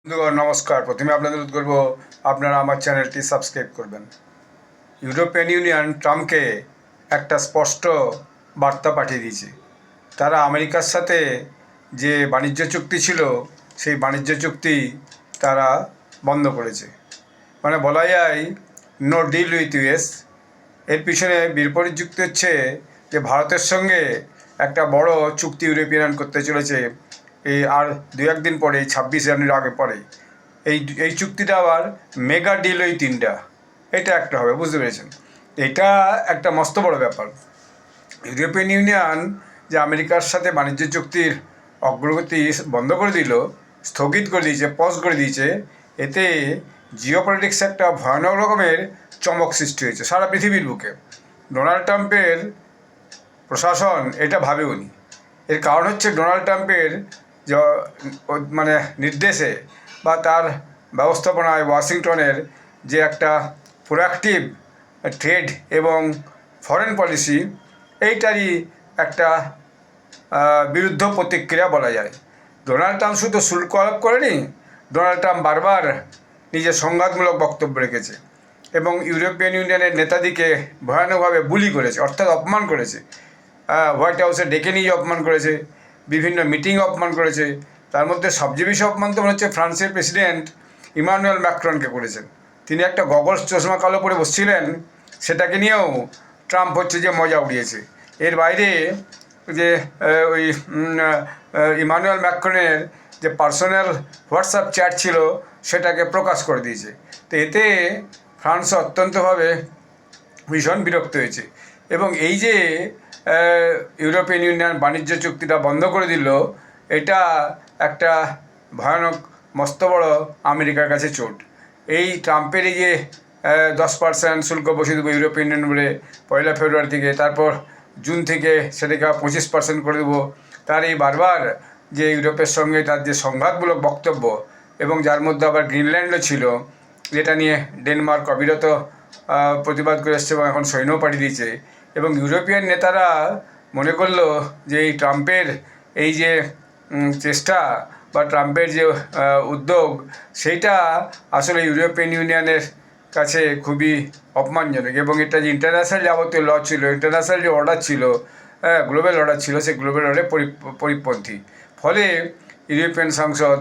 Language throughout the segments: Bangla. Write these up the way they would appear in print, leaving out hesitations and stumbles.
বন্ধুগণ নমস্কার। প্রথমে আপনাদের অনুরোধ করব আপনারা আমার চ্যানেলটি সাবস্ক্রাইব করবেন। ইউরোপিয়ান ইউনিয়ন ট্রাম্পকে একটা স্পষ্ট বার্তা পাঠিয়ে দিয়েছে। তারা আমেরিকার সাথে যে বাণিজ্য চুক্তি ছিল সেই বাণিজ্য চুক্তি তারা বন্ধ করেছে। মানে বলা যায় নো ডিল উইথ ইউএস। এর পিছনে বিপরীত যুক্তি হচ্ছে যে ভারতের সঙ্গে একটা বড় চুক্তি ইউরোপিয়ান করতে চলেছে এই আর দু একদিন পরে 26 জানুয়ারির আগে পরে এই চুক্তিটা আবার মেগা ডিল উইথ ইন্ডিয়া, এটা একটা হবে, বুঝতে পেরেছেন? এটা একটা মস্ত বড় ব্যাপার। ইউরোপিয়ান ইউনিয়ন যে আমেরিকার সাথে বাণিজ্য চুক্তির অগ্রগতি বন্ধ করে দিল, স্থগিত করে দিয়েছে, পজ করে দিয়েছে, এতে জিওপলিটিক্সে একটা ভয়ানক রকমের চমক সৃষ্টি হয়েছে সারা পৃথিবীর বুকে। ডোনাল্ড ট্রাম্পের প্রশাসন এটা ভাবেওনি। এর কারণ হচ্ছে ডোনাল্ড ট্রাম্পের মানে নির্দেশে বা তার ব্যবস্থাপনায় ওয়াশিংটনের যে একটা প্রোঅ্যাক্টিভ ট্রেড এবং ফরেন পলিসি, এইটারই একটা বিরুদ্ধ প্রতিক্রিয়া বলা যায়। ডোনাল্ড ট্রাম্প শুধু শুল্ক আরোপ করেনি, ডোনাল্ড ট্রাম্প বারবার নিজের সংঘাতমূলক বক্তব্য রেখেছে এবং ইউরোপিয়ান ইউনিয়নের নেতাদিকে ভয়ানকভাবে বুলি করেছে, অর্থাৎ অপমান করেছে। হোয়াইট হাউসে ডেকে নিয়ে অপমান করেছে, বিভিন্ন মিটিং অপমান করেছে। তার মধ্যে সবচেয়ে বেশি অপমান তো মনে হচ্ছে ফ্রান্সের প্রেসিডেন্ট ইমানুয়েল ম্যাক্রনকে করেছেন। তিনি একটা গগলস চশমা কালো পরে বসছিলেন, সেটাকে নিয়েও ট্রাম্প হচ্ছে যে মজা উড়িয়েছে। এর বাইরে যে ওই ইমানুয়েল ম্যাক্রনের যে পার্সোনাল হোয়াটসঅ্যাপ চ্যাট ছিল সেটাকে প্রকাশ করে দিয়েছে। তো এতে ফ্রান্স অত্যন্তভাবে ভীষণ বিরক্ত হয়েছে এবং এই যে ইউরোপিয়ান ইউনিয়ন বাণিজ্য চুক্তিটা বন্ধ করে দিল, এটা একটা ভয়ানক মস্ত বড় আমেরিকার কাছে চোট। এই ট্রাম্পের এই যে 10% শুল্ক বসিয়ে দেবো ইউরোপিয়ান ইউনিয়ন বলে 1 ফেব্রুয়ারি থেকে, তারপর জুন থেকে সেটাকে 25% করে দেবো, তার এই বারবার যে ইউরোপের সঙ্গে তার যে সংঘাতমূলক বক্তব্য, এবং যার মধ্যে আবার গ্রিনল্যান্ডও ছিল, যেটা নিয়ে ডেনমার্ক অবিরত প্রতিবাদ করে এসছে এবং এখন সৈন্যও পাঠিয়ে দিয়েছে। এবং ইউরোপিয়ান নেতারা মনে করলো যে এই ট্রাম্পের এই যে চেষ্টা বা ট্রাম্পের যে উদ্যোগ, সেইটা আসলে ইউরোপিয়ান ইউনিয়নের কাছে খুবই অপমানজনক এবং এটা যে ইন্টারন্যাশনাল যাবতীয় ল ছিল, ইন্টারন্যাশনাল যে অর্ডার ছিল, গ্লোবাল অর্ডার ছিল, সেই গ্লোবাল অর্ডারে পরিপন্থী। ফলে ইউরোপিয়ান সংসদ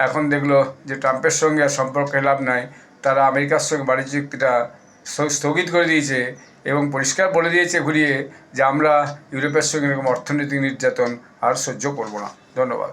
এখন দেখলো যে ট্রাম্পের সঙ্গে আর সম্পর্কে লাভ নাই, তারা আমেরিকার সঙ্গে বাণিজ্য চুক্তিটা স্থগিত করে দিয়েছে এবং পরিষ্কার বলে দিয়েছে ঘুরিয়ে যে আমরা ইউরোপের সঙ্গে এরকম অর্থনৈতিক নির্যাতন আর সহ্য করব না। ধন্যবাদ।